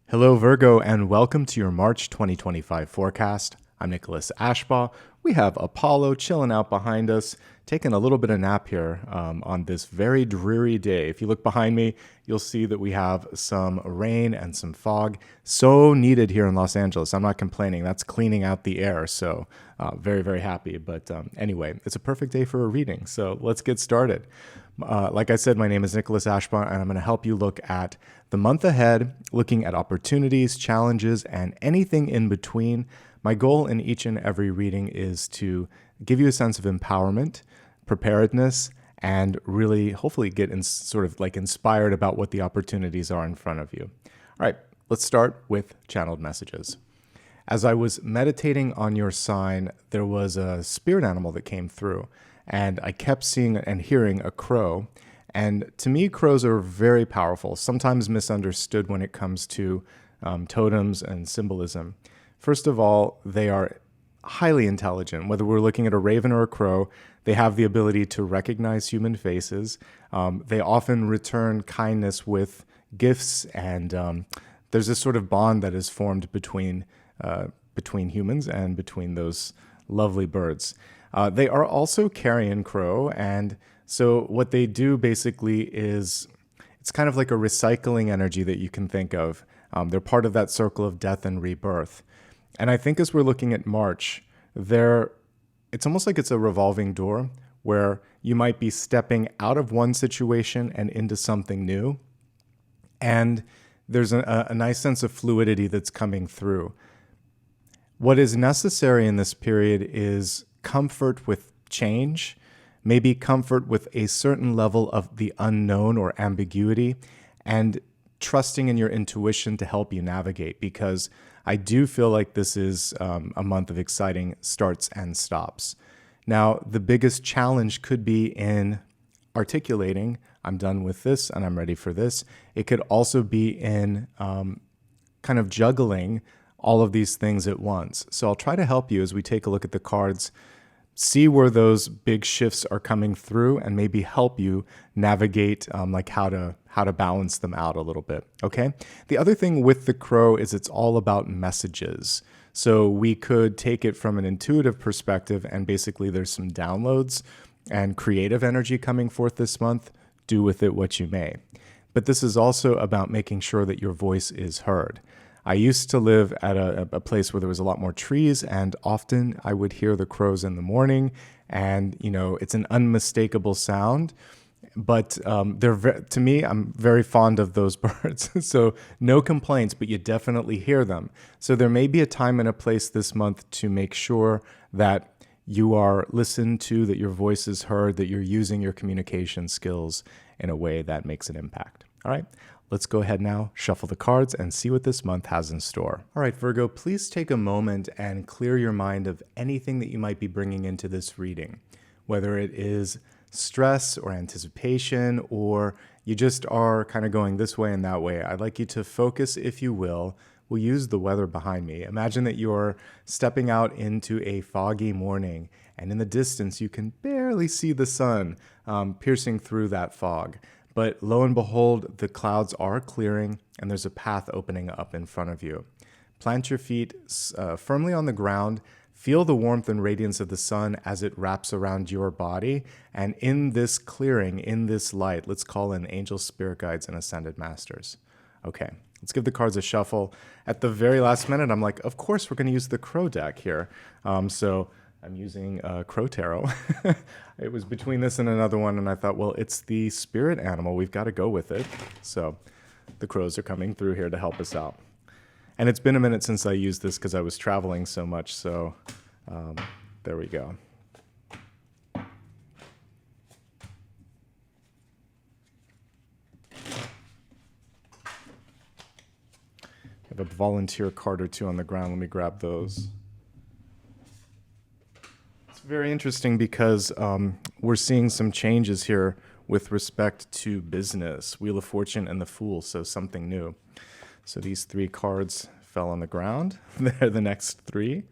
Hello, Virgo, and welcome to your March 2025 forecast. I'm Nicholas Ashbaugh. We have Apollo chilling out behind us, taking a little bit of nap here on this very dreary day. If you look behind me, you'll see that we have some rain and some fog. So needed here in Los Angeles. I'm not complaining. That's cleaning out the air. So very, very happy. But anyway, it's a perfect day for a reading. So let's get started. Like I said, my name is Nicholas Ashbaugh, and I'm going to help you look at the month ahead, looking at opportunities, challenges, and anything in between. My goal in each and every reading is to give you a sense of empowerment, preparedness, and really hopefully get inspired about what the opportunities are in front of you. All right, let's start with channeled messages. As I was meditating on your sign, there was a spirit animal that came through, and I kept seeing and hearing a crow. And to me, crows are very powerful, sometimes misunderstood when it comes to totems and symbolism. First of all, they are highly intelligent. Whether we're looking at a raven or a crow, they have the ability to recognize human faces. They often return kindness with gifts, and there's this sort of bond that is formed between humans and between those lovely birds. They are also carrion crow, and so what they do basically is it's kind of like a recycling energy that you can think of. They're part of that circle of death and rebirth. And I think as we're looking at March, it's almost like it's a revolving door where you might be stepping out of one situation and into something new. And there's a nice sense of fluidity that's coming through. What is necessary in this period is comfort with change, maybe comfort with a certain level of the unknown or ambiguity, and trusting in your intuition to help you navigate, because I do feel like this is a month of exciting starts and stops. Now, the biggest challenge could be in articulating, I'm done with this and I'm ready for this. It could also be in kind of juggling all of these things at once. So I'll try to help you as we take a look at the cards, see where those big shifts are coming through, and maybe help you navigate like how to balance them out a little bit, okay? The other thing with the crow is it's all about messages. So we could take it from an intuitive perspective, and basically there's some downloads and creative energy coming forth this month. Do with it what you may. But this is also about making sure that your voice is heard. I used to live at a place where there was a lot more trees, and often I would hear the crows in the morning, and it's an unmistakable sound. But to me, I'm very fond of those birds. So no complaints, but you definitely hear them. So there may be a time and a place this month to make sure that you are listened to, that your voice is heard, that you're using your communication skills in a way that makes an impact. All right, let's go ahead now, shuffle the cards, and see what this month has in store. All right, Virgo, please take a moment and clear your mind of anything that you might be bringing into this reading, whether it is stress or anticipation, or you just are kind of going this way and that way. I'd like you to focus, if you will. We'll use the weather behind me. Imagine that you're stepping out into a foggy morning, and in the distance, you can barely see the sun piercing through that fog. But lo and behold, the clouds are clearing, and there's a path opening up in front of you. Plant your feet firmly on the ground. Feel the warmth and radiance of the sun as it wraps around your body. And in this clearing, in this light, let's call in angels, spirit guides, and ascended masters. Okay, let's give the cards a shuffle. At the very last minute, I'm like, of course, we're going to use the crow deck here. So I'm using Crow Tarot. It was between this and another one, and I thought, well, it's the spirit animal. We've got to go with it. So the crows are coming through here to help us out. And it's been a minute since I used this because I was traveling so much. So there we go. I have a volunteer card or two on the ground. Let me grab those. It's very interesting because we're seeing some changes here with respect to business. Wheel of Fortune and the Fool, so something new. So these three cards fell on the ground. They're the next three.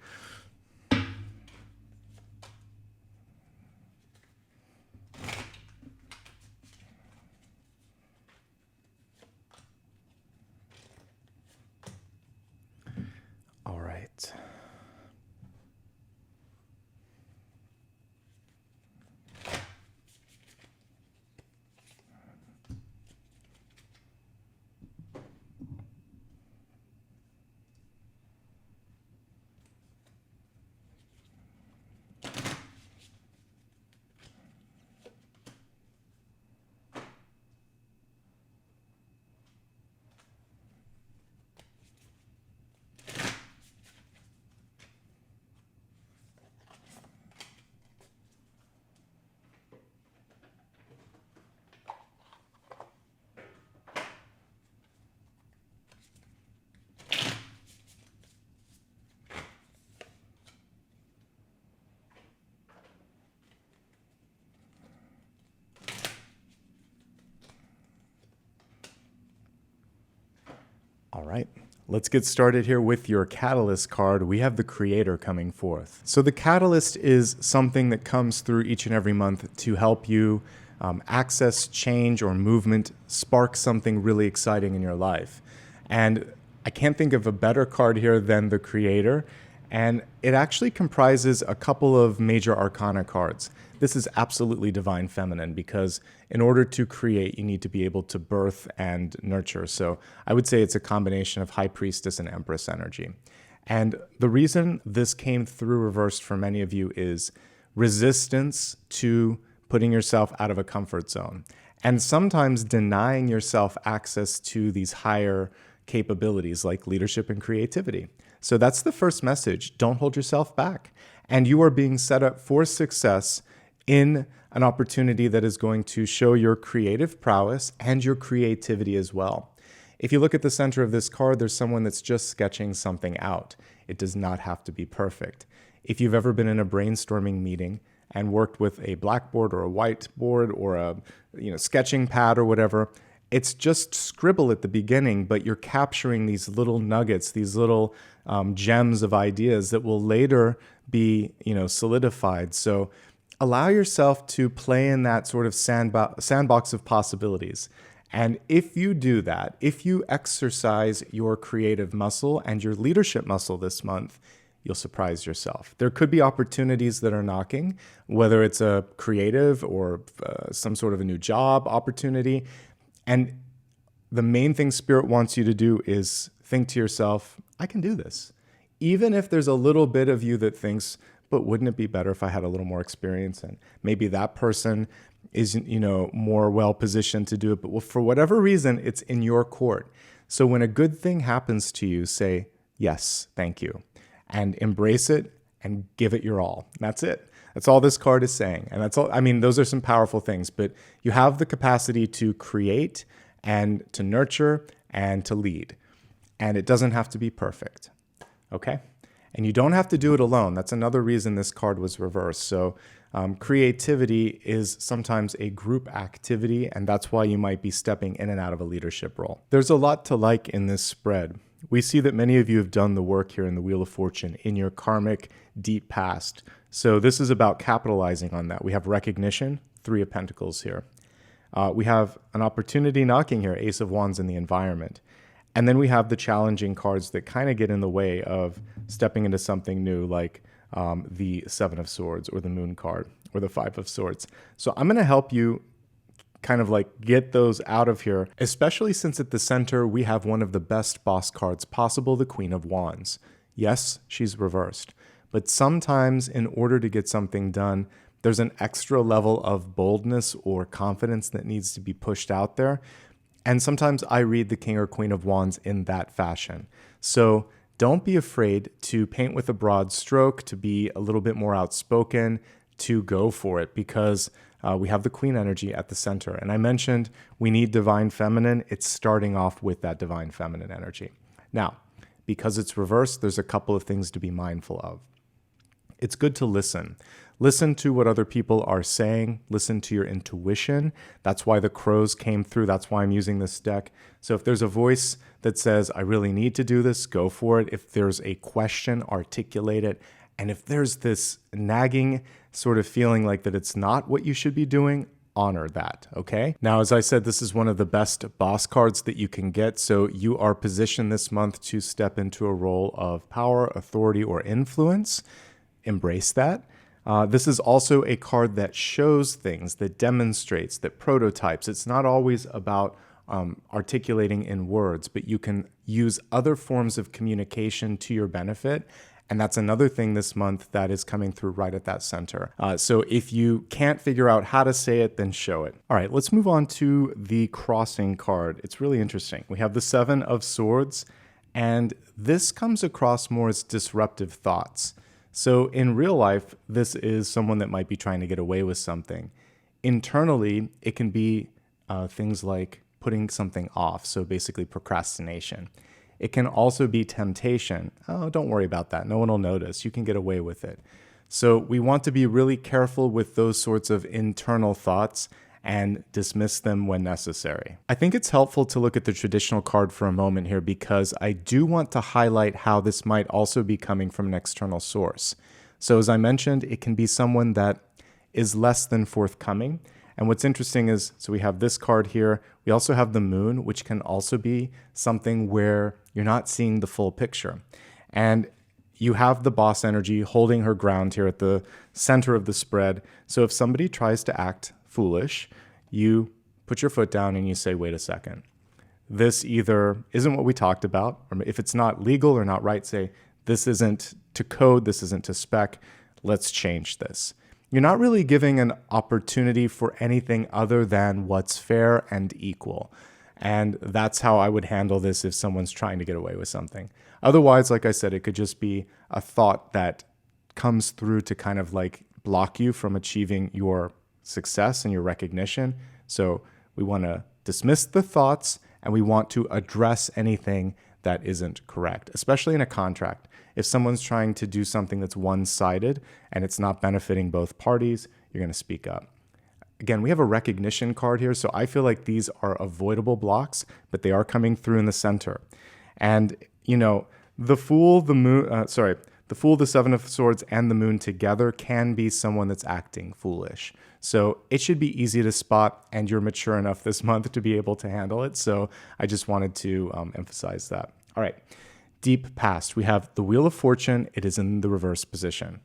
right, let's get started here with your Catalyst card. We have the Creator coming forth. So the Catalyst is something that comes through each and every month to help you access change or movement, spark something really exciting in your life. And I can't think of a better card here than the Creator. And it actually comprises a couple of major arcana cards. This is absolutely divine feminine because in order to create, you need to be able to birth and nurture. So I would say it's a combination of High Priestess and Empress energy. And the reason this came through reversed for many of you is resistance to putting yourself out of a comfort zone and sometimes denying yourself access to these higher capabilities like leadership and creativity. So that's the first message. Don't hold yourself back. And you are being set up for success in an opportunity that is going to show your creative prowess and your creativity as well. If you look at the center of this card, there's someone that's just sketching something out. It does not have to be perfect. If you've ever been in a brainstorming meeting and worked with a blackboard or a whiteboard or a sketching pad or whatever, it's just scribble at the beginning, but you're capturing these little nuggets, these little gems of ideas that will later be solidified. So allow yourself to play in that sort of sandbox of possibilities. And if you do that, if you exercise your creative muscle and your leadership muscle this month, you'll surprise yourself. There could be opportunities that are knocking, whether it's a creative or some sort of a new job opportunity. And the main thing Spirit wants you to do is think to yourself, I can do this. Even if there's a little bit of you that thinks, but wouldn't it be better if I had a little more experience? And maybe that person is, more well-positioned to do it. But for whatever reason, it's in your court. So when a good thing happens to you, say, yes, thank you. And embrace it and give it your all. That's it. That's all this card is saying. And that's all. I mean, those are some powerful things, but you have the capacity to create and to nurture and to lead. And it doesn't have to be perfect. Okay? And you don't have to do it alone. That's another reason this card was reversed. So creativity is sometimes a group activity, and that's why you might be stepping in and out of a leadership role. There's a lot to like in this spread. We see that many of you have done the work here in the Wheel of Fortune in your karmic deep past. So this is about capitalizing on that. We have recognition, 3 of Pentacles here. We have an opportunity knocking here, Ace of Wands in the environment. And then we have the challenging cards that kind of get in the way of stepping into something new, like the 7 of Swords or the Moon card or the 5 of Swords. So I'm going to help you kind of like get those out of here, especially since at the center we have one of the best boss cards possible, the Queen of Wands. Yes, she's reversed. But sometimes in order to get something done, there's an extra level of boldness or confidence that needs to be pushed out there. And sometimes I read the King or Queen of Wands in that fashion. So don't be afraid to paint with a broad stroke, to be a little bit more outspoken, to go for it, because we have the Queen energy at the center. And I mentioned we need divine feminine. It's starting off with that divine feminine energy. Now, because it's reversed, there's a couple of things to be mindful of. It's good to listen. Listen to what other people are saying. Listen to your intuition. That's why the crows came through. That's why I'm using this deck. So if there's a voice that says, I really need to do this, go for it. If there's a question, articulate it. And if there's this nagging sort of feeling like that it's not what you should be doing, honor that, okay? Now, as I said, this is one of the best boss cards that you can get. So you are positioned this month to step into a role of power, authority, or influence. Embrace that. This is also a card that shows things, that demonstrates, that prototypes. It's not always about articulating in words, but you can use other forms of communication to your benefit. And that's another thing this month that is coming through right at that center. So if you can't figure out how to say it, then show it. All right, let's move on to the crossing card. It's really interesting. We have the 7 of Swords, and this comes across more as disruptive thoughts. So in real life, this is someone that might be trying to get away with something. Internally, it can be things like putting something off, so basically procrastination. It can also be temptation. Oh, don't worry about that. No one will notice. You can get away with it. So we want to be really careful with those sorts of internal thoughts and dismiss them when necessary. I think it's helpful to look at the traditional card for a moment here because I do want to highlight how this might also be coming from an external source. So as I mentioned, it can be someone that is less than forthcoming. And what's interesting is, so we have this card here. We also have the moon, which can also be something where you're not seeing the full picture. And you have the boss energy holding her ground here at the center of the spread. So if somebody tries to act foolish, you put your foot down and you say, wait a second. This either isn't what we talked about, or if it's not legal or not right, say, this isn't to code, this isn't to spec, let's change this. You're not really giving an opportunity for anything other than what's fair and equal. And that's how I would handle this if someone's trying to get away with something. Otherwise, like I said, it could just be a thought that comes through to kind of like block you from achieving your success and your recognition. So we want to dismiss the thoughts and we want to address anything that isn't correct, especially in a contract. If someone's trying to do something that's one-sided and it's not benefiting both parties, you're going to speak up. Again, we have a recognition card here, so I feel like these are avoidable blocks, but they are coming through in the center. And, you know, the Fool, the Fool, the Seven of Swords, and the Moon together can be someone that's acting foolish. So it should be easy to spot, and you're mature enough this month to be able to handle it. So I just wanted to emphasize that. All right. Deep past. We have the Wheel of Fortune. It is in the reverse position.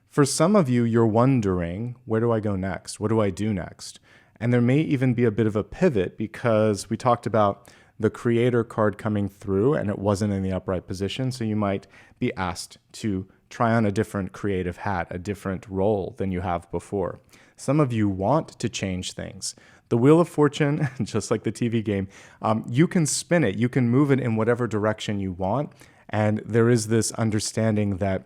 For some of you, you're wondering, where do I go next? What do I do next? And there may even be a bit of a pivot because we talked about the Creator card coming through and it wasn't in the upright position. So you might be asked to try on a different creative hat, a different role than you have before. Some of you want to change things. The Wheel of Fortune, just like the TV game, you can spin it. You can move it in whatever direction you want. And there is this understanding that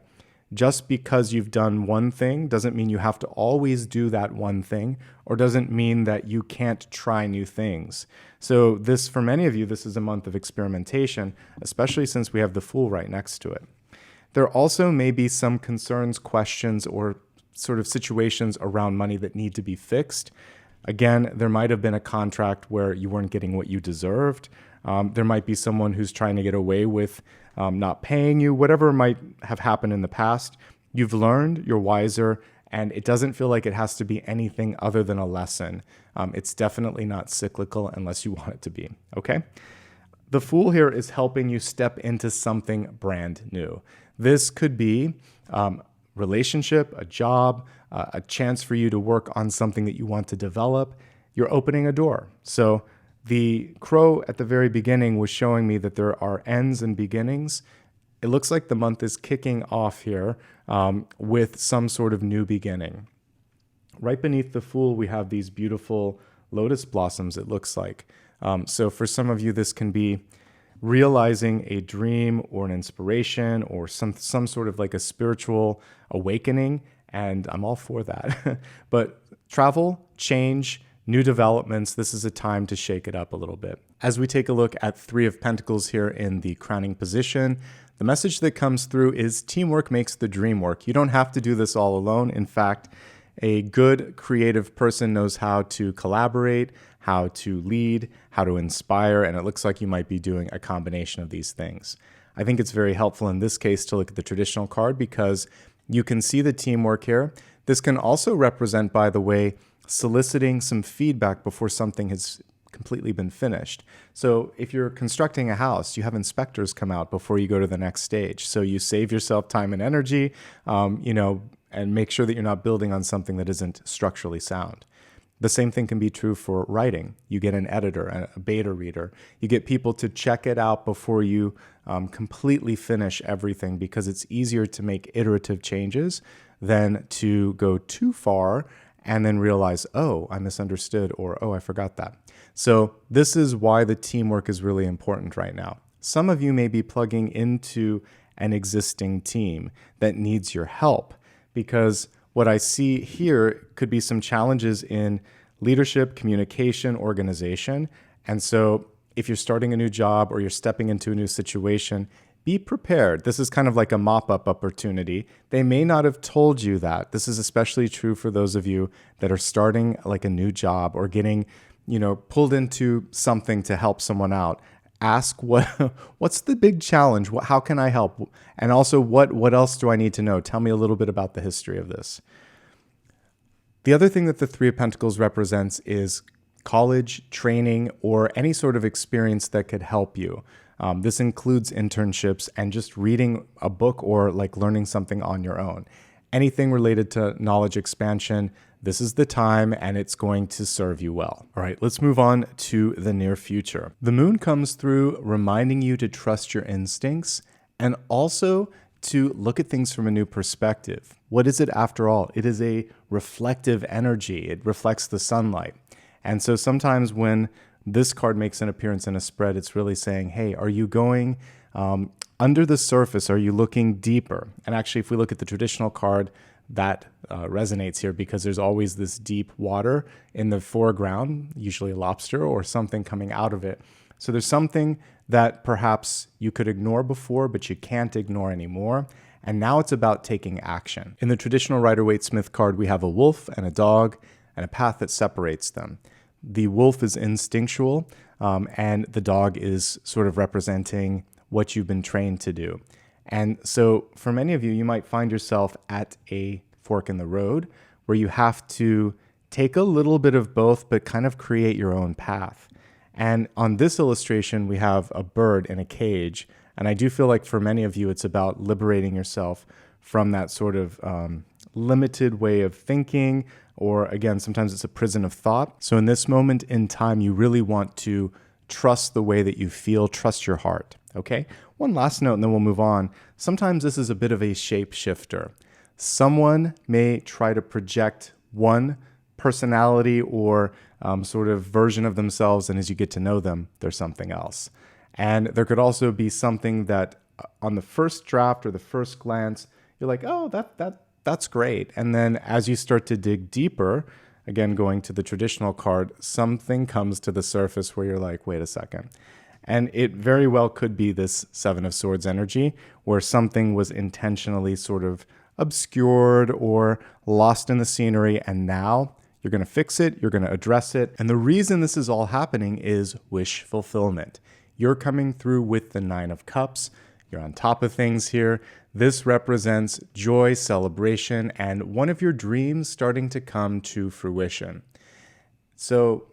just because you've done one thing doesn't mean you have to always do that one thing, or doesn't mean that you can't try new things. So this, for many of you, this is a month of experimentation, especially since we have the Fool right next to it. There also may be some concerns, questions, or sort of situations around money that need to be fixed. Again, there might have been a contract where you weren't getting what you deserved. There might be someone who's trying to get away with not paying you, whatever might have happened in the past. You've learned, you're wiser, and it doesn't feel like it has to be anything other than a lesson. It's definitely not cyclical unless you want it to be, okay? The Fool here is helping you step into something brand new. This could be relationship, a job, a chance for you to work on something that you want to develop. You're opening a door. So the crow at the very beginning was showing me that there are ends and beginnings. It looks like the month is kicking off here with some sort of new beginning. Right beneath the Fool, we have these beautiful lotus blossoms, it looks like. So for some of you, this can be realizing a dream or an inspiration or some sort of like a spiritual awakening, and I'm all for that. But travel, change, new developments, this is a time to shake it up a little bit. As we take a look at Three of Pentacles here in the crowning position, the message that comes through is teamwork makes the dream work. You don't have to do this all alone. In fact, a good creative person knows how to collaborate, how to lead, how to inspire, and it looks like you might be doing a combination of these things. I think it's very helpful in this case to look at the traditional card because you can see the teamwork here. This can also represent, by the way, soliciting some feedback before something has completely been finished. So if you're constructing a house, you have inspectors come out before you go to the next stage. So you save yourself time and energy, and make sure that you're not building on something that isn't structurally sound. The same thing can be true for writing. You get an editor, a beta reader. You get people to check it out before you completely finish everything because it's easier to make iterative changes than to go too far and then realize, oh, I misunderstood, or oh, I forgot that. So this is why the teamwork is really important right now. Some of you may be plugging into an existing team that needs your help because what I see here could be some challenges in leadership, communication, organization. And so if you're starting a new job or you're stepping into a new situation, be prepared. This is kind of like a mop-up opportunity. They may not have told you that. This is especially true for those of you that are starting like a new job or getting, pulled into something to help someone out. Ask what's the big challenge? How can I help? And also, what else do I need to know? Tell me a little bit about the history of this. The other thing that the Three of Pentacles represents is college, training, or any sort of experience that could help you. This includes internships and just reading a book or like learning something on your own. Anything related to knowledge expansion, this is the time and it's going to serve you well. All right, let's move on to the near future. The moon comes through reminding you to trust your instincts and also to look at things from a new perspective. What is it after all? It is a reflective energy. It reflects the sunlight. And so sometimes when this card makes an appearance in a spread, it's really saying, hey, are you going under the surface? Are you looking deeper? And actually, if we look at the traditional card, that resonates here because there's always this deep water in the foreground, usually a lobster or something coming out of it. So there's something that perhaps you could ignore before, but you can't ignore anymore. And now it's about taking action. In the traditional Rider-Waite-Smith card, we have a wolf and a dog and a path that separates them. The wolf is instinctual, and the dog is sort of representing what you've been trained to do. And so for many of you, you might find yourself at a fork in the road where you have to take a little bit of both, but kind of create your own path. And on this illustration, we have a bird in a cage. And I do feel like for many of you, it's about liberating yourself from that sort of limited way of thinking, or again, sometimes it's a prison of thought. So in this moment in time, you really want to trust the way that you feel, trust your heart, okay? One last note and then we'll move on. Sometimes this is a bit of a shapeshifter. Someone may try to project one personality or sort of version of themselves, and as you get to know them, they're something else. And there could also be something that on the first draft or the first glance, you're like, oh, that's great. And then as you start to dig deeper, again, going to the traditional card, something comes to the surface where you're like, wait a second. And it very well could be this Seven of Swords energy where something was intentionally sort of obscured or lost in the scenery. And now you're going to fix it. You're going to address it. And the reason this is all happening is wish fulfillment. You're coming through with the Nine of Cups. You're on top of things here. This represents joy, celebration, and one of your dreams starting to come to fruition. So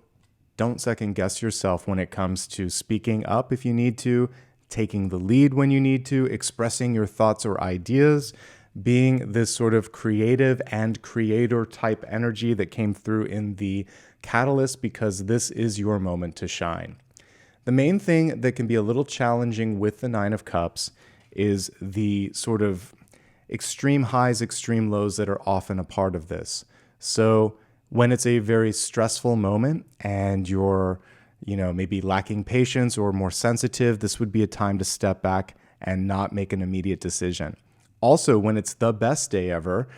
don't second guess yourself when it comes to speaking up if you need to, taking the lead when you need to, expressing your thoughts or ideas, being this sort of creative and creator type energy that came through in the catalyst, because this is your moment to shine. The main thing that can be a little challenging with the Nine of Cups is the sort of extreme highs, extreme lows that are often a part of this. So when it's a very stressful moment and you're, maybe lacking patience or more sensitive, this would be a time to step back and not make an immediate decision. Also, when it's the best day ever,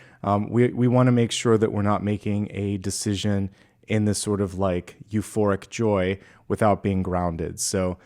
we want to make sure that we're not making a decision in this sort of like euphoric joy without being grounded. So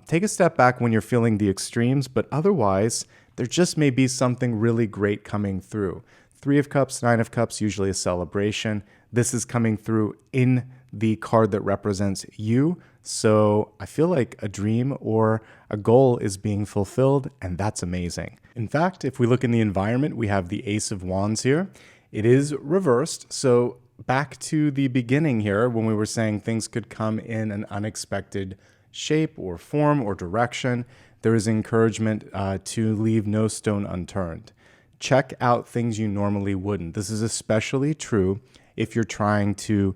take a step back when you're feeling the extremes, but otherwise, there just may be something really great coming through. Three of Cups, Nine of Cups, usually a celebration. This is coming through in the card that represents you. So I feel like a dream or a goal is being fulfilled, and that's amazing. In fact, if we look in the environment, we have the Ace of Wands here. It is reversed. So back to the beginning here, when we were saying things could come in an unexpected shape or form or direction, there is encouragement to leave no stone unturned. Check out things you normally wouldn't. This is especially true if you're trying to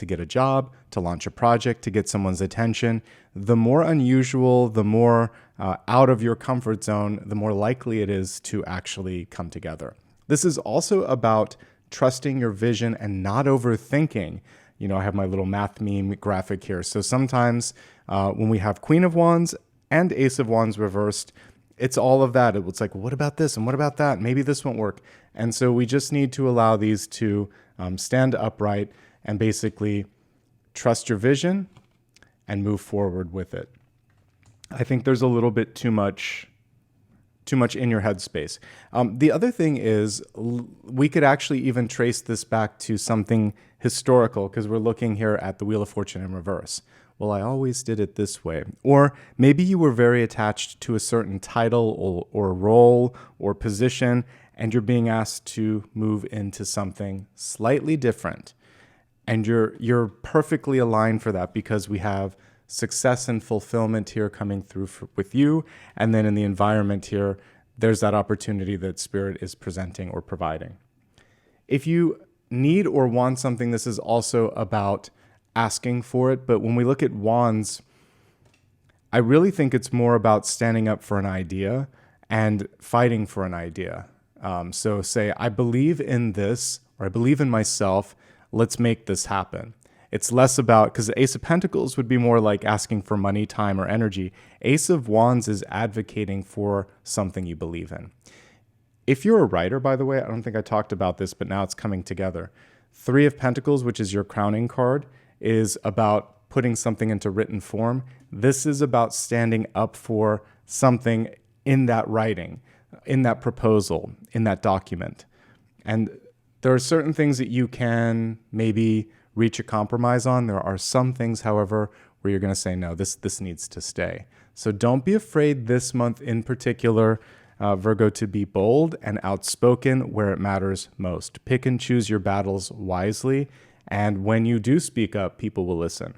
get a job, to launch a project, to get someone's attention. The more unusual, the more out of your comfort zone, the more likely it is to actually come together. This is also about trusting your vision and not overthinking. I have my little math meme graphic here. So sometimes when we have Queen of Wands and Ace of Wands reversed, it's all of that. It's like, what about this? And what about that? Maybe this won't work. And so we just need to allow these to stand upright and basically trust your vision and move forward with it. I think there's a little bit too much too much in your headspace. The other thing is we could actually even trace this back to something historical, because we're looking here at the Wheel of Fortune in reverse. Well, I always did it this way. Or maybe you were very attached to a certain title or role or position, and you're being asked to move into something slightly different. And you're perfectly aligned for that, because we have success and fulfillment here coming through with you. And then in the environment here, there's that opportunity that Spirit is presenting or providing. If you need or want something, this is also about asking for it. But when we look at wands, I really think it's more about standing up for an idea and fighting for an idea. So say, I believe in this, or I believe in myself, let's make this happen. It's less about, because the Ace of Pentacles would be more like asking for money, time, or energy. Ace of Wands is advocating for something you believe in. If you're a writer, by the way, I don't think I talked about this, but now it's coming together. Three of Pentacles, which is your crowning card, is about putting something into written form. This is about standing up for something in that writing, in that proposal, in that document. And there are certain things that you can maybe reach a compromise on. There are some things, however, where you're going to say, no, this needs to stay. So don't be afraid this month in particular, Virgo, to be bold and outspoken where it matters most. Pick and choose your battles wisely. And when you do speak up, people will listen.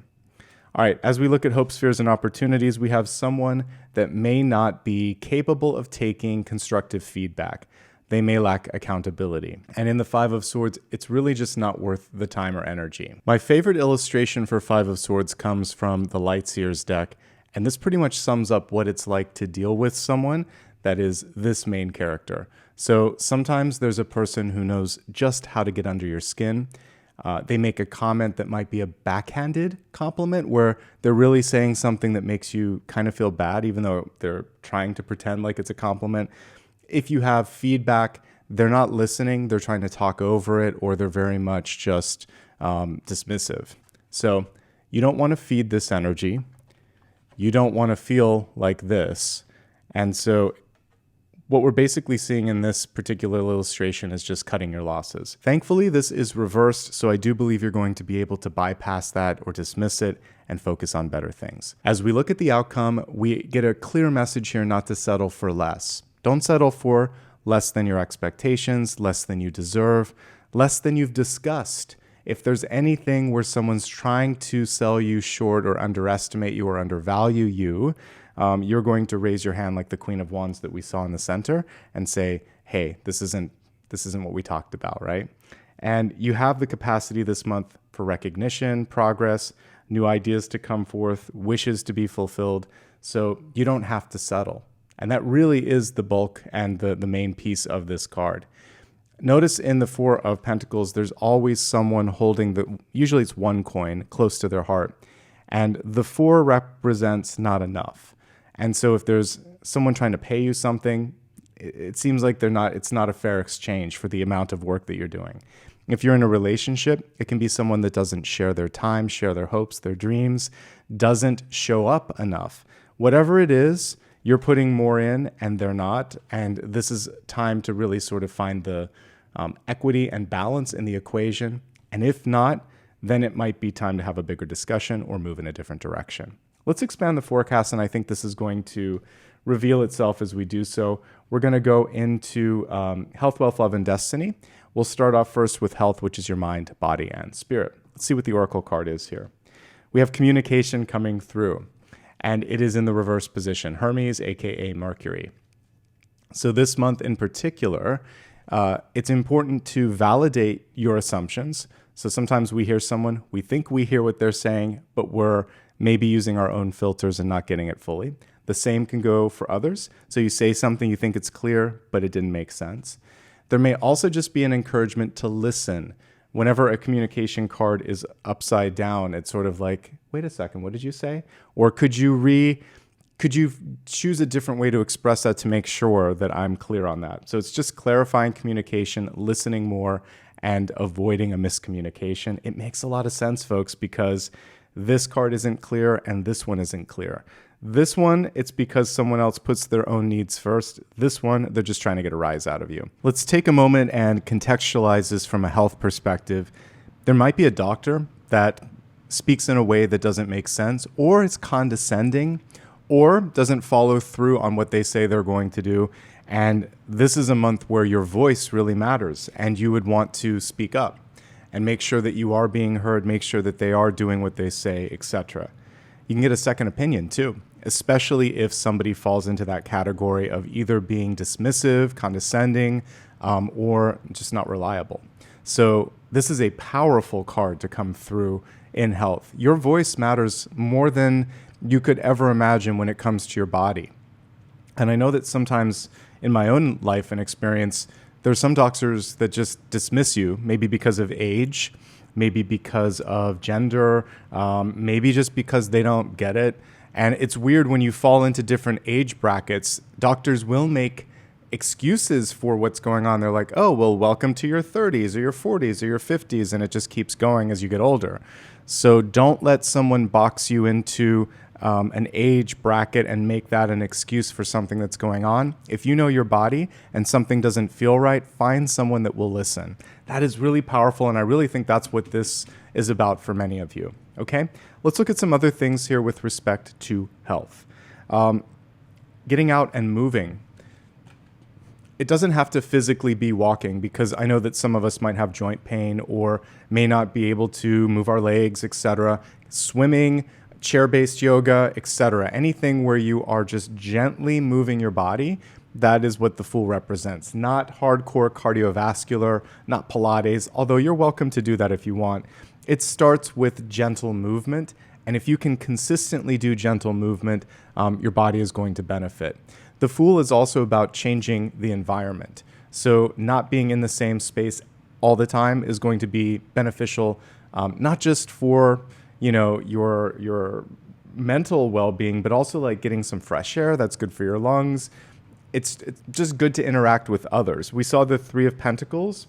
All right, as we look at hopes, fears, and opportunities, we have someone that may not be capable of taking constructive feedback. They may lack accountability. And in the Five of Swords, it's really just not worth the time or energy. My favorite illustration for Five of Swords comes from the Lightseers deck, and this pretty much sums up what it's like to deal with someone that is this main character. So sometimes there's a person who knows just how to get under your skin. They make a comment that might be a backhanded compliment, where they're really saying something that makes you kind of feel bad, even though they're trying to pretend like it's a compliment. If you have feedback, they're not listening, they're trying to talk over it, or they're very much just dismissive. So you don't want to feed this energy. You don't want to feel like this. And so what we're basically seeing in this particular illustration is just cutting your losses. Thankfully, this is reversed, so I do believe you're going to be able to bypass that or dismiss it and focus on better things. As we look at the outcome, we get a clear message here not to settle for less. Don't settle for less than your expectations, less than you deserve, less than you've discussed. If there's anything where someone's trying to sell you short or underestimate you or undervalue you, you're going to raise your hand like the Queen of Wands that we saw in the center and say, hey, this isn't what we talked about, right? And you have the capacity this month for recognition, progress, new ideas to come forth, wishes to be fulfilled. So you don't have to settle. And that really is the bulk and the main piece of this card. Notice in the Four of Pentacles, there's always someone holding usually it's one coin close to their heart. And the four represents not enough. And so if there's someone trying to pay you something, it seems like it's not a fair exchange for the amount of work that you're doing. If you're in a relationship, it can be someone that doesn't share their time, share their hopes, their dreams, doesn't show up enough. Whatever it is, you're putting more in and they're not. And this is time to really sort of find the equity and balance in the equation. And if not, then it might be time to have a bigger discussion or move in a different direction. Let's expand the forecast, and I think this is going to reveal itself as we do so. We're going to go into health, wealth, love, and destiny. We'll start off first with health, which is your mind, body, and spirit. Let's see what the oracle card is here. We have communication coming through, and it is in the reverse position, Hermes, aka Mercury. So this month in particular, it's important to validate your assumptions. So sometimes we hear someone, we think we hear what they're saying, but we're maybe using our own filters and not getting it fully. The same can go for others. So you say something, you think it's clear, but it didn't make sense. There may also just be an encouragement to listen. Whenever a communication card is upside down, it's sort of like, wait a second, what did you say? Or could you choose a different way to express that to make sure that I'm clear on that? So it's just clarifying communication, listening more, and avoiding a miscommunication. It makes a lot of sense, folks, because this card isn't clear and this one isn't clear. This one, it's because someone else puts their own needs first. This one, they're just trying to get a rise out of you. Let's take a moment and contextualize this from a health perspective. There might be a doctor that speaks in a way that doesn't make sense, or is condescending, or doesn't follow through on what they say they're going to do. And this is a month where your voice really matters, and you would want to speak up and make sure that you are being heard, make sure that they are doing what they say, etc. You can get a second opinion too, especially if somebody falls into that category of either being dismissive, condescending, or just not reliable. So this is a powerful card to come through in health. Your voice matters more than you could ever imagine when it comes to your body. And I know that sometimes in my own life and experience, there are some doctors that just dismiss you, maybe because of age, maybe because of gender, maybe just because they don't get it. And it's weird when you fall into different age brackets, doctors will make excuses for what's going on. They're like, oh, well, welcome to your 30s or your 40s or your 50s. And it just keeps going as you get older. So don't let someone box you into an age bracket and make that an excuse for something that's going on. If you know your body and something doesn't feel right, find someone that will listen. That is really powerful, and I really think that's what this is about for many of you. Okay, let's look at some other things here with respect to health. Getting out and moving. It doesn't have to physically be walking, because I know that some of us might have joint pain or may not be able to move our legs, etc. Swimming, chair-based yoga, etc. Anything where you are just gently moving your body, that is what the Fool represents. Not hardcore cardiovascular, not Pilates, although you're welcome to do that if you want. It starts with gentle movement, and if you can consistently do gentle movement, your body is going to benefit. The Fool is also about changing the environment. So not being in the same space all the time is going to be beneficial, not just for your mental well-being, but also like getting some fresh air. That's good for your lungs. It's just good to interact with others. We saw the Three of Pentacles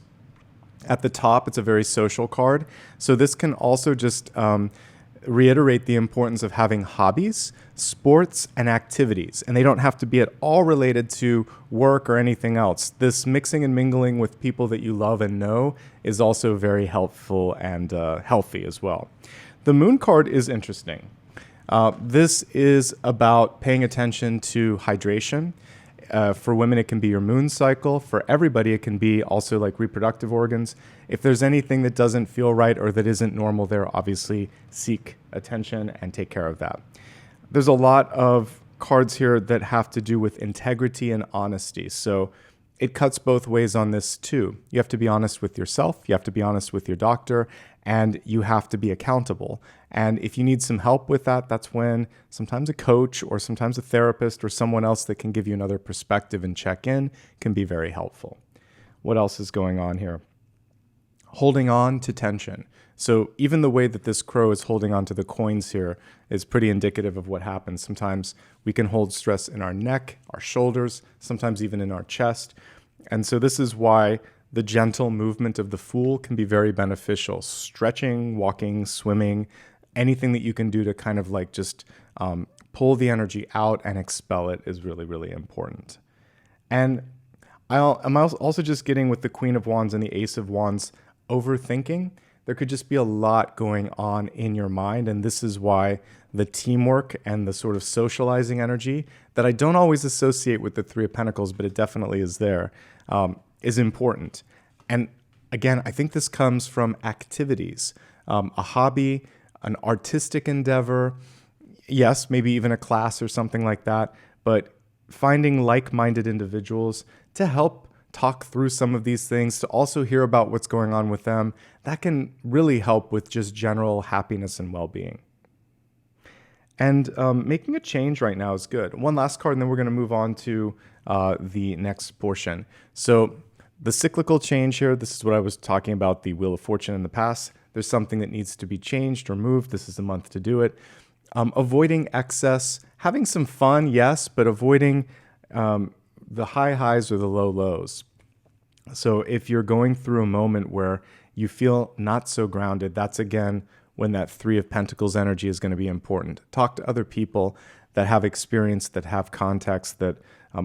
at the top. It's a very social card. So this can also just reiterate the importance of having hobbies, sports, and activities. And they don't have to be at all related to work or anything else. This mixing and mingling with people that you love and know is also very helpful and healthy as well. The Moon card is interesting. This is about paying attention to hydration. For women, it can be your moon cycle. For everybody, it can be also like reproductive organs. If there's anything that doesn't feel right or that isn't normal there, obviously seek attention and take care of that. There's a lot of cards here that have to do with integrity and honesty. So it cuts both ways on this too. You have to be honest with yourself, you have to be honest with your doctor, and you have to be accountable. And if you need some help with that, that's when sometimes a coach or sometimes a therapist or someone else that can give you another perspective and check in can be very helpful. What else is going on here? Holding on to tension. So even the way that this crow is holding on to the coins here is pretty indicative of what happens. Sometimes we can hold stress in our neck, our shoulders, sometimes even in our chest. And so this is why the gentle movement of the Fool can be very beneficial. Stretching, walking, swimming, anything that you can do to kind of like just pull the energy out and expel it is really, really important. And I'm also just getting with the Queen of Wands and the Ace of Wands, overthinking. There could just be a lot going on in your mind. And this is why the teamwork and the sort of socializing energy that I don't always associate with the Three of Pentacles, but it definitely is there, is important. And again, I think this comes from activities, a hobby, an artistic endeavor, yes, maybe even a class or something like that, but finding like-minded individuals to help talk through some of these things, to also hear about what's going on with them, that can really help with just general happiness and well-being. And making a change right now is good. One last card, and then we're going to move on to the next portion. So the cyclical change here, this is what I was talking about, the Wheel of Fortune in the past. There's something that needs to be changed or moved. This is the month to do it. Avoiding excess, having some fun, yes, but avoiding the high highs or the low lows. So if you're going through a moment where you feel not so grounded, that's again when that Three of Pentacles energy is going to be important. Talk to other people that have experience, that have context, that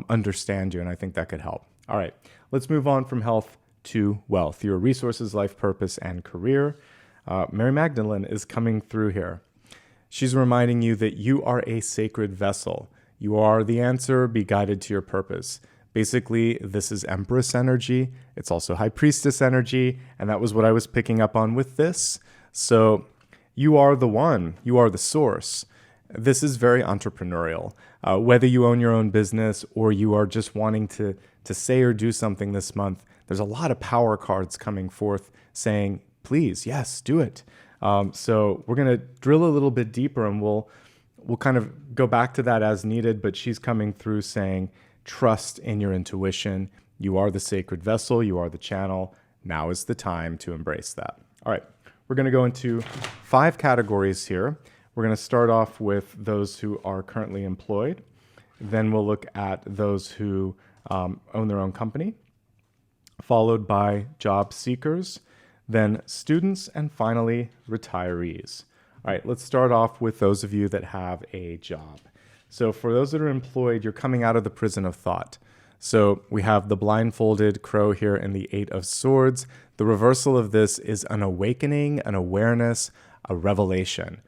understand you, and I think that could help. All right, let's move on from health to wealth, your resources, life purpose, and career. Mary Magdalene is coming through here. She's reminding you that you are a sacred vessel. You are the answer, be guided to your purpose. Basically, this is Empress energy. It's also High Priestess energy, and that was what I was picking up on with this. So you are the one. You are the source. This is very entrepreneurial. Whether you own your own business or you are just wanting to say or do something this month, there's a lot of power cards coming forth saying, please, yes, do it. So we're going to drill a little bit deeper, and we'll kind of go back to that as needed, but she's coming through saying, trust in your intuition. You are the sacred vessel. You are the channel. Now is the time to embrace that. All right, we're going to go into 5 categories here. We're going to start off with those who are currently employed. Then we'll look at those who own their own company, followed by job seekers, then students, and finally retirees. All right, let's start off with those of you that have a job. So for those that are employed, you're coming out of the prison of thought. So we have the blindfolded crow here in the 8 of Swords. The reversal of this is an awakening, an awareness, a revelation.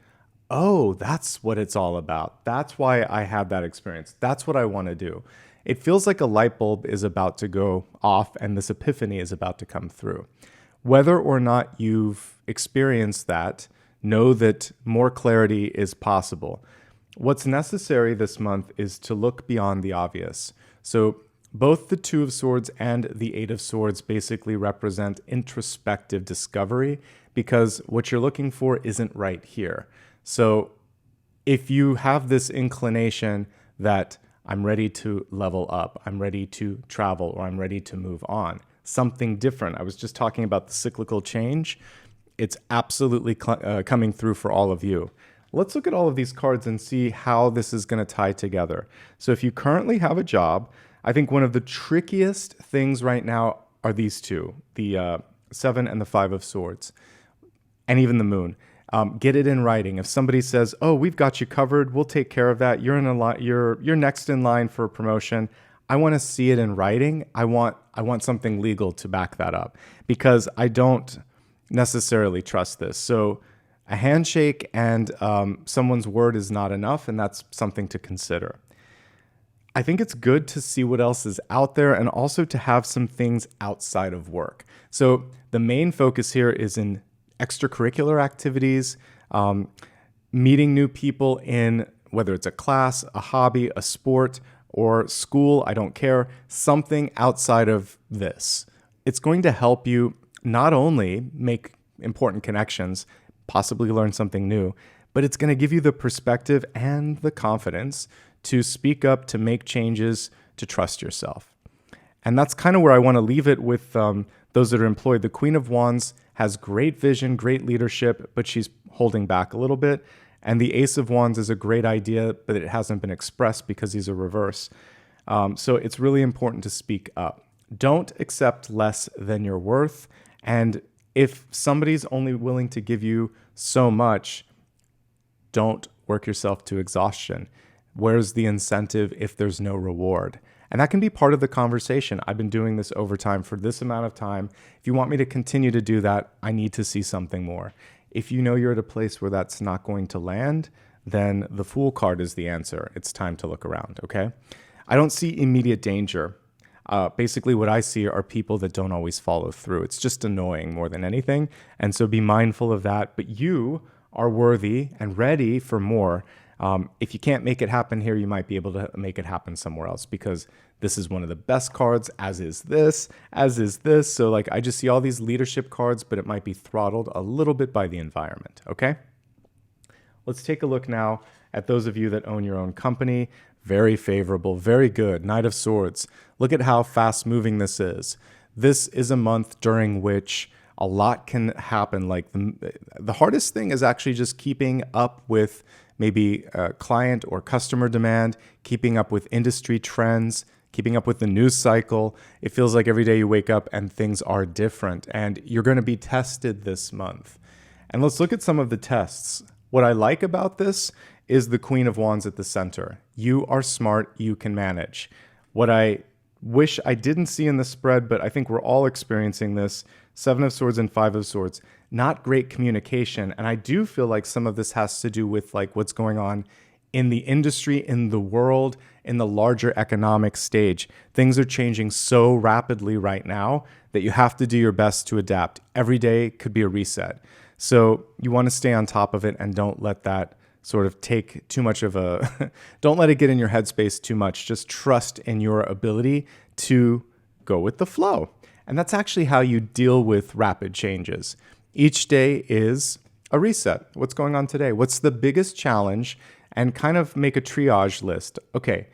Oh, that's what it's all about. That's why I had that experience. That's what I want to do. It feels like a light bulb is about to go off and this epiphany is about to come through. Whether or not you've experienced that, know that more clarity is possible. What's necessary this month is to look beyond the obvious. So both the 2 of Swords and the 8 of Swords basically represent introspective discovery, because what you're looking for isn't right here. So if you have this inclination that I'm ready to level up, I'm ready to travel, or I'm ready to move on, something different. I was just talking about the cyclical change. It's absolutely coming through for all of you. Let's look at all of these cards and see how this is going to tie together. So if you currently have a job, I think one of the trickiest things right now are these 2, the 7 and the 5 of Swords, and even the Moon. Get it in writing. If somebody says, "Oh, we've got you covered. We'll take care of that. You're in a line. You're next in line for a promotion." I want to see it in writing. I want something legal to back that up, because I don't necessarily trust this. So a handshake and someone's word is not enough, and that's something to consider. I think it's good to see what else is out there, and also to have some things outside of work. So the main focus here is in extracurricular activities, meeting new people in, whether it's a class, a hobby, a sport, or school, I don't care, something outside of this. It's going to help you not only make important connections, possibly learn something new, but it's going to give you the perspective and the confidence to speak up, to make changes, to trust yourself. And that's kind of where I want to leave it with those that are employed. The Queen of Wands has great vision, great leadership, but she's holding back a little bit. And the Ace of Wands is a great idea, but it hasn't been expressed because he's a reverse. So it's really important to speak up. Don't accept less than your worth. And if somebody's only willing to give you so much, don't work yourself to exhaustion. Where's the incentive if there's no reward? And that can be part of the conversation. I've been doing this overtime for this amount of time. If you want me to continue to do that, I need to see something more. If you know you're at a place where that's not going to land, then the Fool card is the answer. It's time to look around, okay? I don't see immediate danger. Basically, what I see are people that don't always follow through. It's just annoying more than anything. And so be mindful of that. But you are worthy and ready for more. If you can't make it happen here, you might be able to make it happen somewhere else, because this is one of the best cards, as is this. So like, I just see all these leadership cards, but it might be throttled a little bit by the environment, okay? Let's take a look now at those of you that own your own company. Very favorable, very good. Knight of Swords. Look at how fast moving this is. This is a month during which a lot can happen. Like the hardest thing is actually just keeping up with maybe client or customer demand, keeping up with industry trends, keeping up with the news cycle. It feels like every day you wake up and things are different, and you're going to be tested this month. And let's look at some of the tests. What I like about this is the Queen of Wands at the center. You are smart, you can manage. What I wish I didn't see in the spread, but I think we're all experiencing this, Seven of Swords and Five of Swords, not great communication. And I do feel like some of this has to do with like what's going on in the industry, in the world, in the larger economic stage. Things are changing so rapidly right now that you have to do your best to adapt. Every day could be a reset. So you want to stay on top of it and don't let that sort of take too much of a, don't let it get in your headspace too much. Just trust in your ability to go with the flow. And that's actually how you deal with rapid changes. Each day is a reset. What's going on today? What's the biggest challenge? And kind of make a triage list. Okay,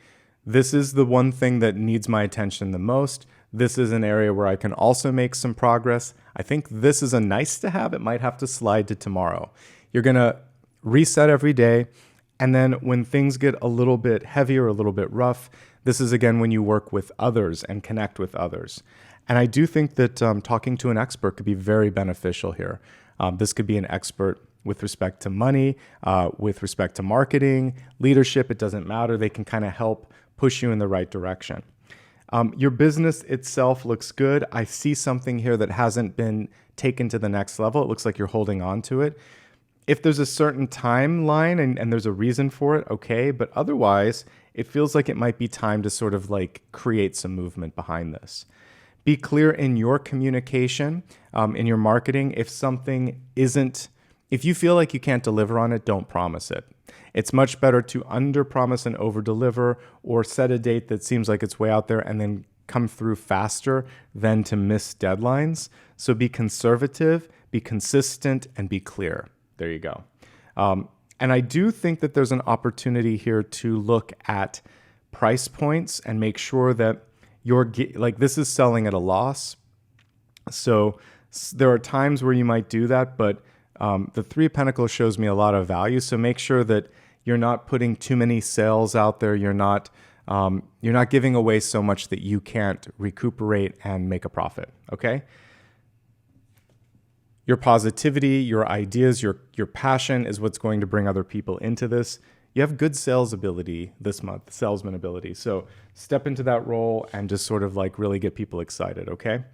this is the one thing that needs my attention the most. This is an area where I can also make some progress. I think this is a nice to have. It might have to slide to tomorrow. You're going to reset every day. And then when things get a little bit heavier, a little bit rough, this is again when you work with others and connect with others. And I do think that talking to an expert could be very beneficial here. This could be an expert with respect to money, with respect to marketing, leadership, it doesn't matter. They can kind of help push you in the right direction. Your business itself looks good. I see something here that hasn't been taken to the next level. It looks like you're holding on to it. If there's a certain timeline and there's a reason for it, okay. But otherwise, it feels like it might be time to sort of like create some movement behind this. Be clear in your communication, in your marketing. If you feel like you can't deliver on it, don't promise it. It's much better to under-promise and over-deliver, or set a date that seems like it's way out there and then come through faster than to miss deadlines. So be conservative, be consistent, and be clear. There you go. And I do think that there's an opportunity here to look at price points and make sure that this is selling at a loss. So there are times where you might do that, but the Three of Pentacles shows me a lot of value. So make sure that you're not putting too many sales out there. You're not giving away so much that you can't recuperate and make a profit. Okay. Your positivity, your ideas, your passion is what's going to bring other people into this. You have good sales ability this month, salesman ability. So step into that role and just sort of like really get people excited. Okay.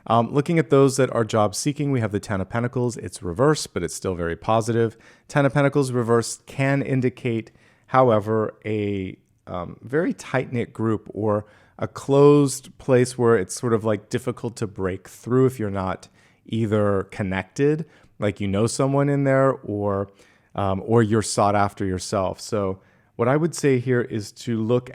Looking at those that are job seeking, we have the Ten of Pentacles. It's reversed, but it's still very positive. Ten of Pentacles reversed can indicate, however, a very tight-knit group or a closed place where it's sort of like difficult to break through if you're not either connected, like you know someone in there, or you're sought after yourself. So what I would say here is to look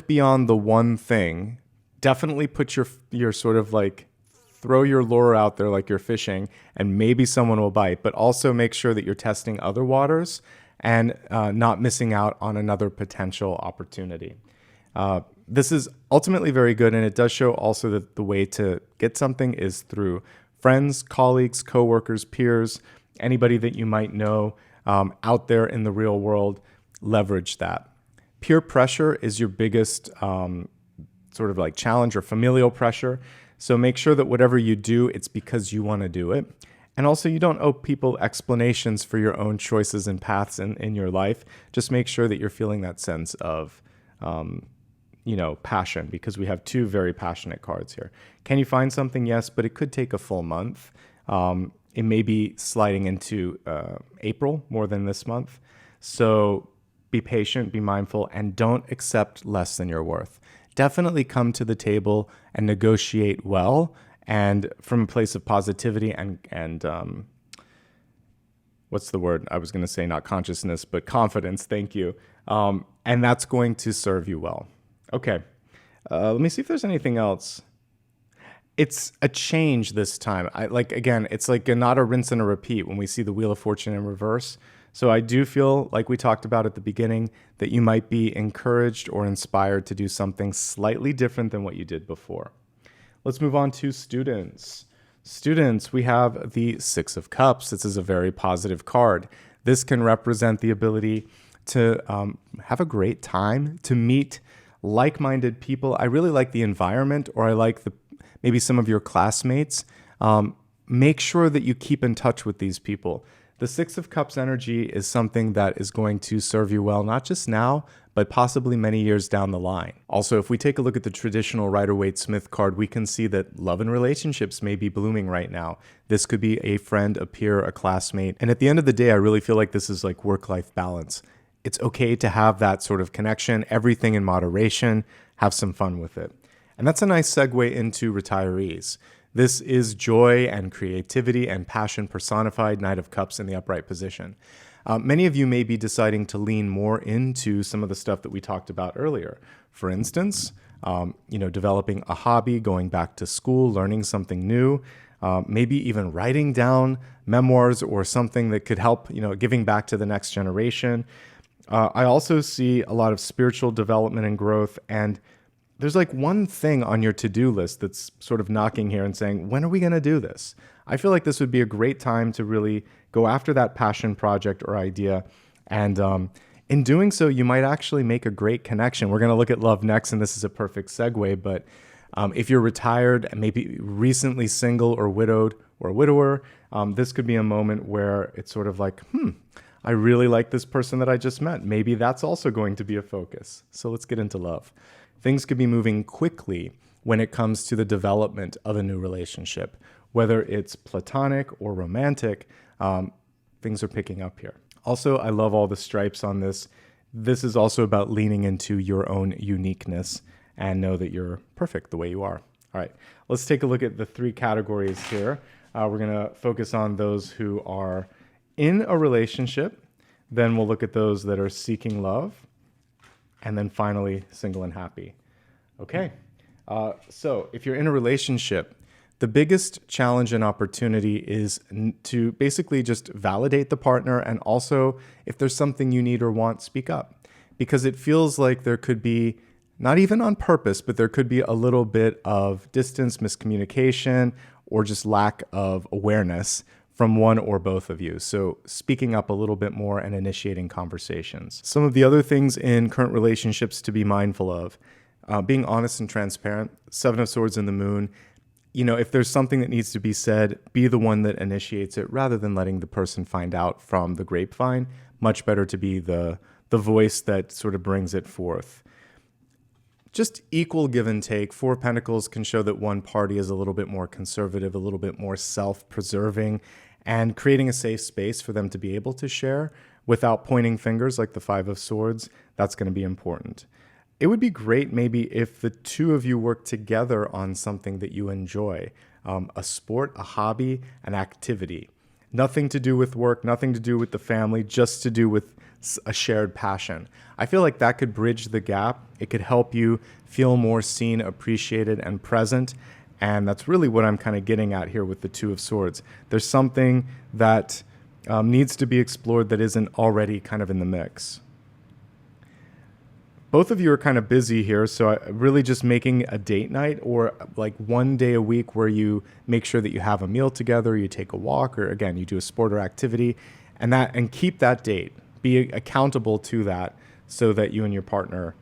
beyond the one thing. Definitely put your sort of like throw your lure out there like you're fishing, and maybe someone will bite, but also make sure that you're testing other waters and not missing out on another potential opportunity. This is ultimately very good, and it does show also that the way to get something is through friends, colleagues, coworkers, peers, anybody that you might know out there in the real world. Leverage that. Peer pressure is your biggest sort of like challenge, or familial pressure. So make sure that whatever you do, it's because you want to do it. And also, you don't owe people explanations for your own choices and paths in your life. Just make sure that you're feeling that sense of, passion, because we have two very passionate cards here. Can you find something? Yes, but it could take a full month. It may be sliding into April more than this month. So be patient, be mindful, and don't accept less than you're worth. Definitely come to the table and negotiate well, and from a place of positivity and what's the word? I was going to say not consciousness, but confidence. Thank you. And that's going to serve you well. Okay. Let me see if there's anything else. It's a change this time. It's like not a rinse and a repeat when we see the Wheel of Fortune in reverse. So I do feel, like we talked about at the beginning, that you might be encouraged or inspired to do something slightly different than what you did before. Let's move on to students. Students, we have the Six of Cups. This is a very positive card. This can represent the ability to have a great time, to meet like-minded people. I really like the environment, or I like maybe some of your classmates. Make sure that you keep in touch with these people. The Six of Cups energy is something that is going to serve you well, not just now, but possibly many years down the line. Also, if we take a look at the traditional Rider-Waite-Smith card, we can see that love and relationships may be blooming right now. This could be a friend, a peer, a classmate. And at the end of the day, I really feel like this is like work-life balance. It's okay to have that sort of connection, everything in moderation, have some fun with it. And that's a nice segue into retirees. This is joy and creativity and passion personified, Knight of Cups in the upright position. Many of you may be deciding to lean more into some of the stuff that we talked about earlier. For instance, developing a hobby, going back to school, learning something new, maybe even writing down memoirs or something that could help, giving back to the next generation. I also see a lot of spiritual development and growth, and there's like one thing on your to-do list that's sort of knocking here and saying, when are we going to do this? I feel like this would be a great time to really go after that passion project or idea. And in doing so, you might actually make a great connection. We're going to look at love next, and this is a perfect segue. But if you're retired and maybe recently single or widowed or widower, this could be a moment where it's sort of like, I really like this person that I just met. Maybe that's also going to be a focus. So let's get into love. Things could be moving quickly when it comes to the development of a new relationship. Whether it's platonic or romantic, things are picking up here. Also, I love all the stripes on this. This is also about leaning into your own uniqueness and know that you're perfect the way you are. All right, let's take a look at the three categories here. We're going to focus on those who are in a relationship. Then we'll look at those that are seeking love. And then finally, single and happy. Okay, so if you're in a relationship, the biggest challenge and opportunity is to basically just validate the partner, and also if there's something you need or want, speak up. Because it feels like there could be, not even on purpose, but there could be a little bit of distance, miscommunication, or just lack of awareness from one or both of you. So speaking up a little bit more and initiating conversations. Some of the other things in current relationships to be mindful of, being honest and transparent. Seven of Swords in the Moon. If there's something that needs to be said, be the one that initiates it rather than letting the person find out from the grapevine. Much better to be the voice that sort of brings it forth. Just equal give and take. Four of Pentacles can show that one party is a little bit more conservative, a little bit more self-preserving, and creating a safe space for them to be able to share without pointing fingers like the Five of Swords. That's going to be important. It would be great maybe if the two of you work together on something that you enjoy, a sport, a hobby, an activity. Nothing to do with work, nothing to do with the family, just to do with a shared passion. I feel like that could bridge the gap. It could help you feel more seen, appreciated, and present. And that's really what I'm kind of getting at here with the Two of Swords. There's something that needs to be explored that isn't already kind of in the mix. Both of you are kind of busy here, so really just making a date night or like one day a week where you make sure that you have a meal together, you take a walk, or again, you do a sport or activity, and keep that date. Be accountable to that so that you and your partner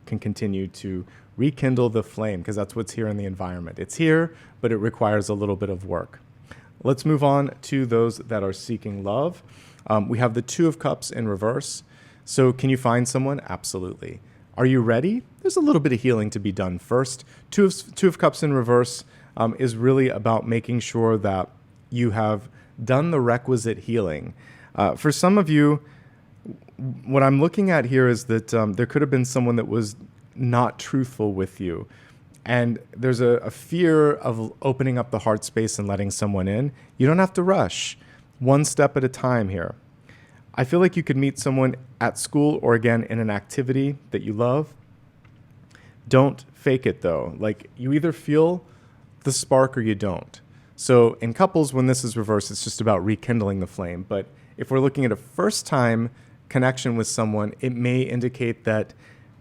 can continue to rekindle the flame, because that's what's here in the environment. It's here, but it requires a little bit of work. Let's move on to those that are seeking love. We have the Two of Cups in reverse. So can you find someone? Absolutely. Are you ready? There's a little bit of healing to be done first. Two of Cups in reverse is really about making sure that you have done the requisite healing. For some of you, what I'm looking at here is that there could have been someone that was not truthful with you. And there's a fear of opening up the heart space and letting someone in. You don't have to rush. One step at a time here. I feel like you could meet someone at school or again in an activity that you love. Don't fake it though. Like you either feel the spark or you don't. So in couples, when this is reversed, it's just about rekindling the flame. But if we're looking at a first time connection with someone, it may indicate that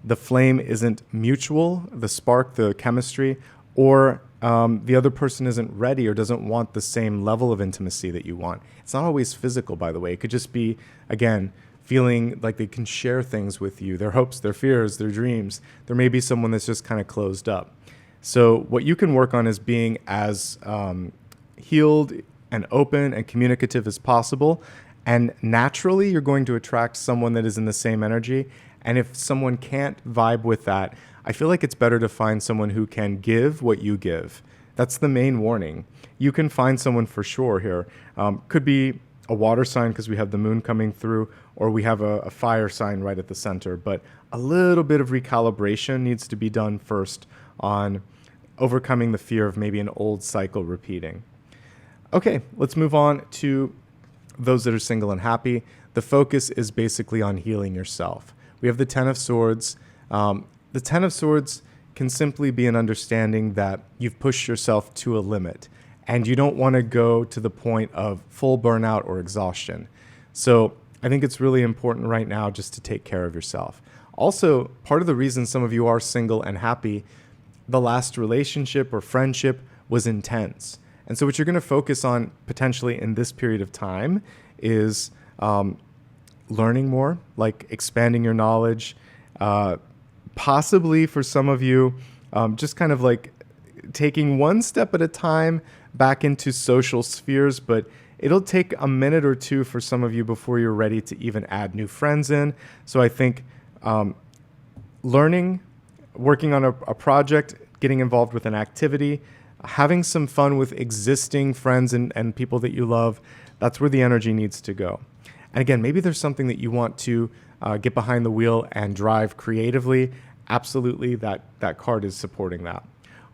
the flame isn't mutual, the spark, the chemistry, or the other person isn't ready or doesn't want the same level of intimacy that you want. It's not always physical, by the way. It could just be, again, feeling like they can share things with you, their hopes, their fears, their dreams. There may be someone that's just kind of closed up. So what you can work on is being as healed and open and communicative as possible. And naturally, you're going to attract someone that is in the same energy. And if someone can't vibe with that, I feel like it's better to find someone who can give what you give. That's the main warning. You can find someone for sure here. Could be a water sign because we have the moon coming through, or we have a fire sign right at the center. But a little bit of recalibration needs to be done first on overcoming the fear of maybe an old cycle repeating. Okay, let's move on to those that are single and happy. The focus is basically on healing yourself. We have the Ten of Swords. The Ten of Swords can simply be an understanding that you've pushed yourself to a limit and you don't want to go to the point of full burnout or exhaustion. So I think it's really important right now just to take care of yourself. Also, part of the reason some of you are single and happy, the last relationship or friendship was intense. And so what you're going to focus on potentially in this period of time is learning more, like expanding your knowledge, possibly for some of you, just kind of like taking one step at a time back into social spheres, but it'll take a minute or two for some of you before you're ready to even add new friends in. So I think learning, working on a project, getting involved with an activity, having some fun with existing friends and people that you love, that's where the energy needs to go. And again, maybe there's something that you want to get behind the wheel and drive creatively. Absolutely, that card is supporting that.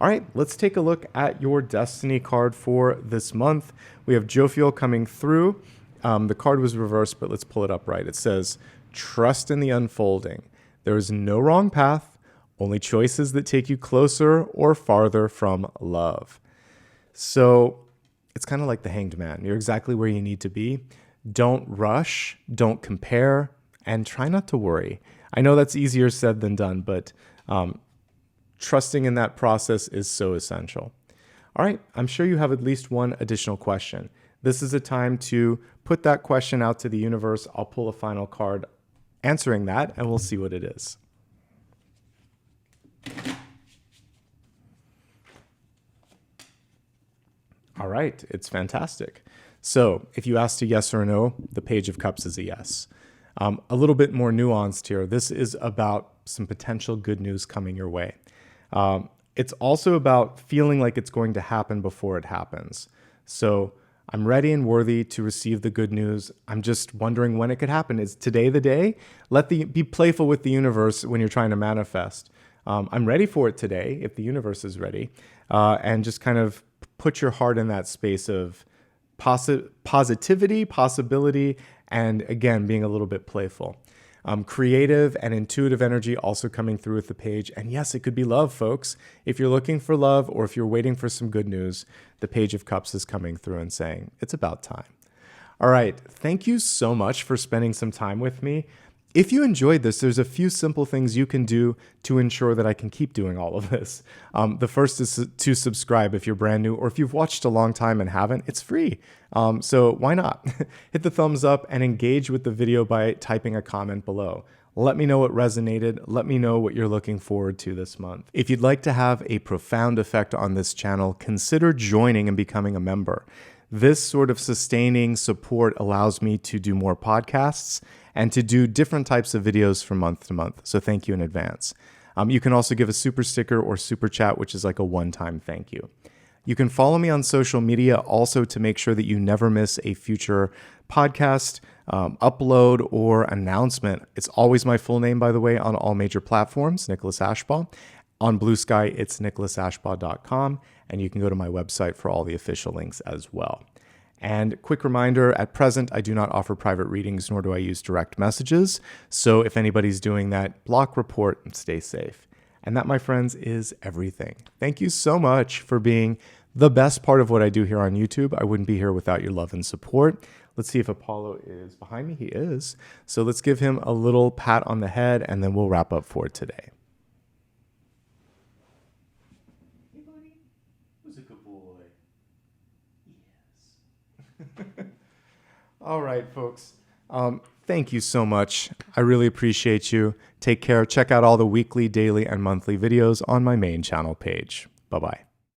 All right, let's take a look at your destiny card for this month. We have Jovial coming through. The card was reversed, but let's pull it up right. It says, trust in the unfolding. There is no wrong path, only choices that take you closer or farther from love. So it's kind of like the Hanged Man. You're exactly where you need to be. Don't rush, don't compare, and try not to worry. I know that's easier said than done, but trusting in that process is so essential. All right, I'm sure you have at least one additional question. This is a time to put that question out to the universe. I'll pull a final card answering that, and we'll see what it is. All right, it's fantastic. So if you asked a yes or a no, the Page of Cups is a yes. A little bit more nuanced here. This is about some potential good news coming your way. It's also about feeling like it's going to happen before it happens. So I'm ready and worthy to receive the good news. I'm just wondering when it could happen. Is today the day? Be playful with the universe when you're trying to manifest. I'm ready for it today if the universe is ready. And just kind of put your heart in that space of positivity, possibility, and again, being a little bit playful. Creative and intuitive energy also coming through with the page. And yes, it could be love, folks. If you're looking for love or if you're waiting for some good news, the Page of Cups is coming through and saying, it's about time. All right. Thank you so much for spending some time with me. If you enjoyed this, there's a few simple things you can do to ensure that I can keep doing all of this. The first is to subscribe if you're brand new, or if you've watched a long time and haven't, it's free. So why not? Hit the thumbs up and engage with the video by typing a comment below. Let me know what resonated. Let me know what you're looking forward to this month. If you'd like to have a profound effect on this channel, consider joining and becoming a member. This sort of sustaining support allows me to do more podcasts and to do different types of videos from month to month. So thank you in advance. You can also give a super sticker or super chat, which is like a one-time thank you. You can follow me on social media also to make sure that you never miss a future podcast, upload, or announcement. It's always my full name, by the way, on all major platforms, Nicholas Ashbaugh. On Blue Sky, it's nicholasashbaugh.com, and you can go to my website for all the official links as well. And quick reminder, at present, I do not offer private readings, nor do I use direct messages. So if anybody's doing that, block, report, and stay safe. And that, my friends, is everything. Thank you so much for being the best part of what I do here on YouTube. I wouldn't be here without your love and support. Let's see if Apollo is behind me. He is. So let's give him a little pat on the head, and then we'll wrap up for today. Hey, buddy. Who's a good boy? Yes. All right, folks. Thank you so much. I really appreciate you. Take care. Check out all the weekly, daily, and monthly videos on my main channel page. Bye-bye.